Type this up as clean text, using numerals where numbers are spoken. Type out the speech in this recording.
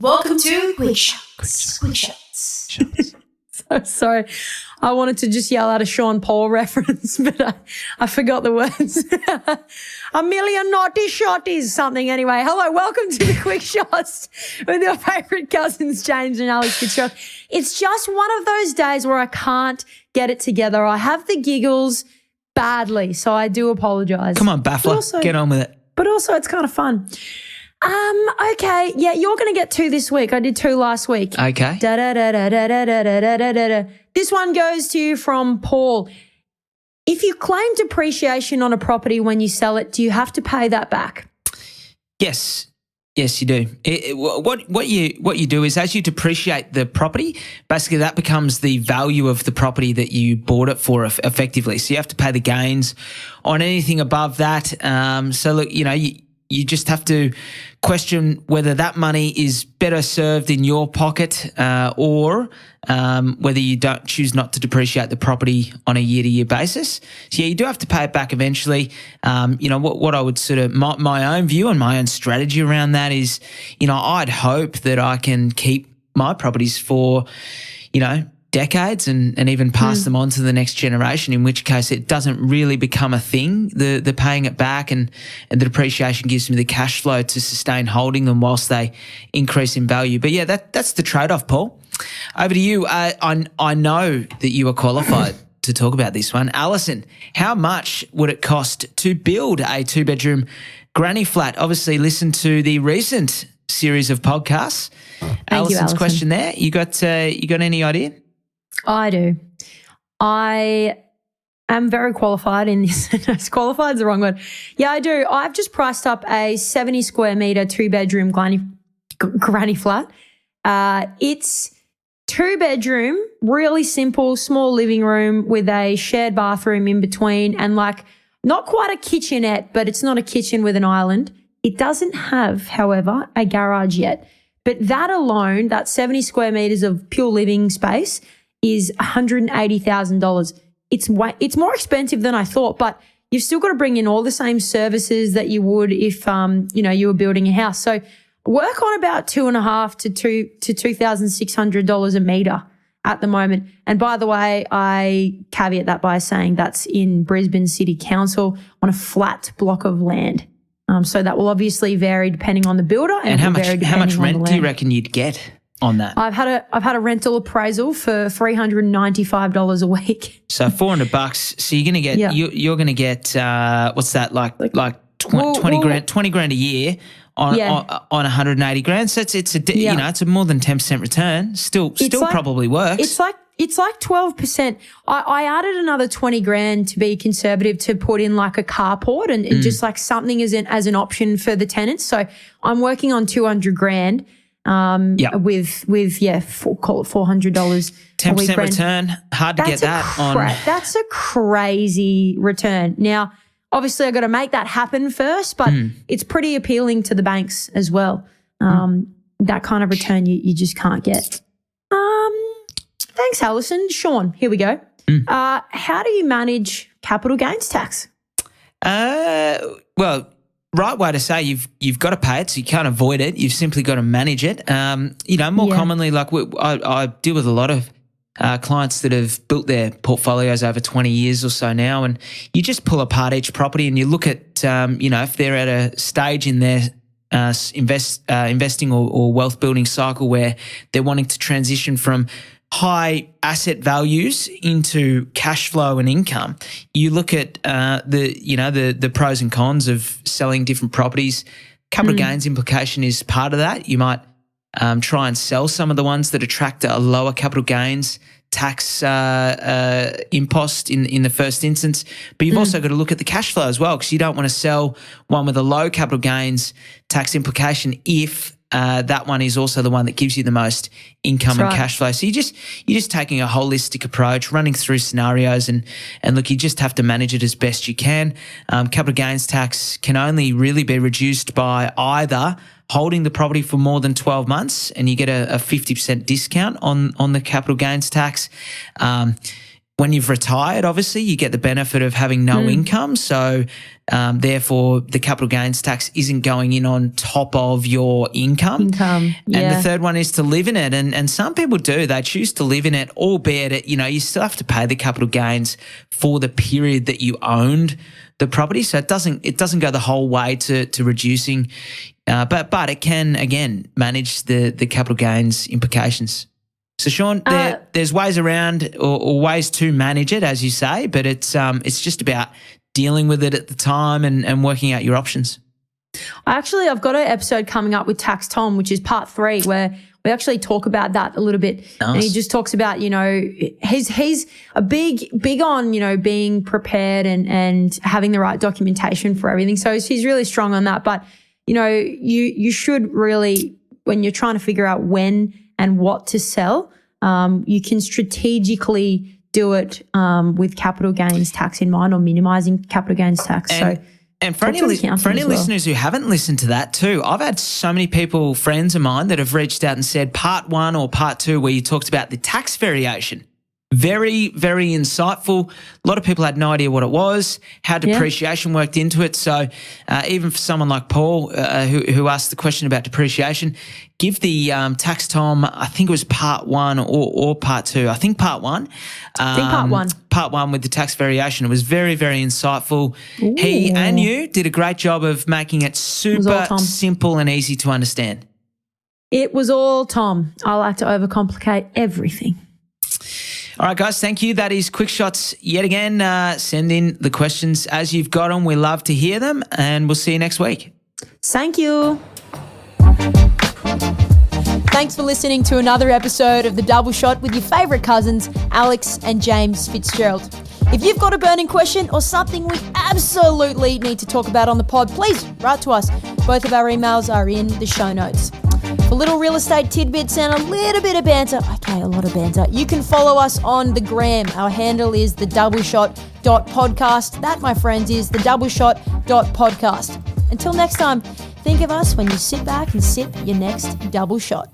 Welcome to Quickshots. So sorry. I wanted to just yell out a Sean Paul reference, but I forgot the words. A million naughty shotties, something anyway. Hello, welcome to the Quickshots with your favourite cousins, James and Alex Quickshots. It's just one of those days where I can't get it together. I have the giggles badly, so I do apologise. Come on, Baffler, get on with it. But also it's kind of fun. Okay. Yeah, you're going to get 2 this week. I did 2 last week. Okay. This one goes to you from Paul. If you claim depreciation on a property when you sell it, do you have to pay that back? Yes. Yes, you do. What you do is as you depreciate the property, basically that becomes the value of the property that you bought it for effectively. So you have to pay the gains on anything above that. So look, you just have to question whether that money is better served in your pocket or whether you don't choose not to depreciate the property on a year-to-year basis. So, yeah, you do have to pay it back eventually. What I would sort of my own view and my own strategy around that is, I'd hope that I can keep my properties for, decades and even pass them on to the next generation, in which case it doesn't really become a thing, the paying it back, and the depreciation gives me the cash flow to sustain holding them whilst they increase in value. But yeah, that's the trade-off, Paul. Over to you. I know that you are qualified to talk about this one. Alison, how much would it cost to build a 2-bedroom granny flat? Obviously, listen to the recent series of podcasts. Alison's question there. You got any idea? I do. I am very qualified in this. Qualified is the wrong word. Yeah, I do. I've just priced up a 70 square metre 2-bedroom granny flat. It's 2-bedroom, really simple, small living room with a shared bathroom in between and not quite a kitchenette, but it's not a kitchen with an island. It doesn't have, however, a garage yet. But that alone, that 70 square metres of pure living space is $180,000. It's more expensive than I thought, but you've still got to bring in all the same services that you would if you were building a house. So work on about $2,500 to $2,600 a metre at the moment. And by the way, I caveat that by saying that's in Brisbane City Council on a flat block of land. So that will obviously vary depending on the builder and how much rent do you reckon you'd get on that? I've had a rental appraisal for $395 a week. So $400. So you're going to get you're going to get what's that like 20 grand a year on 180 grand. So it's a more than 10% return. Still probably works. It's like 12%. I added another 20 grand to be conservative to put in like a carport and just like something as an option for the tenants. So I'm working on 200 grand. With call it $400 10% return. Hard to get that on. That's a crazy return. Now, obviously, I got to make that happen first, but it's pretty appealing to the banks as well. That kind of return you just can't get. Thanks, Alison. Sean, here we go. How do you manage capital gains tax? Well, right way to say you've got to pay it, so you can't avoid it. You've simply got to manage it. Commonly, like I deal with a lot of clients that have built their portfolios over 20 years or so now, and you just pull apart each property and you look at, if they're at a stage in their investing or wealth building cycle where they're wanting to transition from high asset values into cash flow and income. You look at the pros and cons of selling different properties. Capital gains implication is part of that. You might try and sell some of the ones that attract a lower capital gains tax impost in the first instance, but you've also got to look at the cash flow as well, because you don't want to sell one with a low capital gains tax implication if that one is also the one that gives you the most income and cash flow. So you're just taking a holistic approach, running through scenarios, and look, you just have to manage it as best you can. Capital gains tax can only really be reduced by either holding the property for more than 12 months and you get a 50% discount on the capital gains tax, when you've retired, obviously, you get the benefit of having no income. So therefore, the capital gains tax isn't going in on top of your income. Yeah. And the third one is to live in it. And some people do. They choose to live in it, albeit you still have to pay the capital gains for the period that you owned the property. So it doesn't go the whole way to reducing, but it can, again, manage the capital gains implications. So, Sean, there's ways around or ways to manage it, as you say, but it's just about dealing with it at the time and working out your options. I've got an episode coming up with Tax Tom, which is part 3, where we actually talk about that a little bit. Nice. And he just talks about, he's a big on, being prepared and having the right documentation for everything. So he's really strong on that. But, you should really, when you're trying to figure out when and what to sell, you can strategically do it with capital gains tax in mind, or minimising capital gains tax. And for any listeners who haven't listened to that too, I've had so many people, friends of mine, that have reached out and said part 1 or part 2 where you talked about the tax variation. Very, very insightful. A lot of people had no idea what it was, how depreciation worked into it. So even for someone like Paul who asked the question about depreciation, give the Tax Tom, I think it was part 1 or part 2. I think part 1. Part 1 with the tax variation. It was very, very insightful. Ooh. He and you did a great job of making it super simple and easy to understand. It was all Tom. I like to overcomplicate everything. All right, guys, thank you. That is Quickshots yet again. Send in the questions as you've got them. We love to hear them, and we'll see you next week. Thank you. Thanks for listening to another episode of The Double Shot with your favourite cousins, Alex and James Fitzgerald. If you've got a burning question or something we absolutely need to talk about on the pod, please write to us. Both of our emails are in the show notes. For little real estate tidbits and a little bit of banter, a lot of banter, you can follow us on the gram. Our handle is thedoubleshot.podcast. That, my friends, is thedoubleshot.podcast. Until next time, think of us when you sit back and sip your next double shot.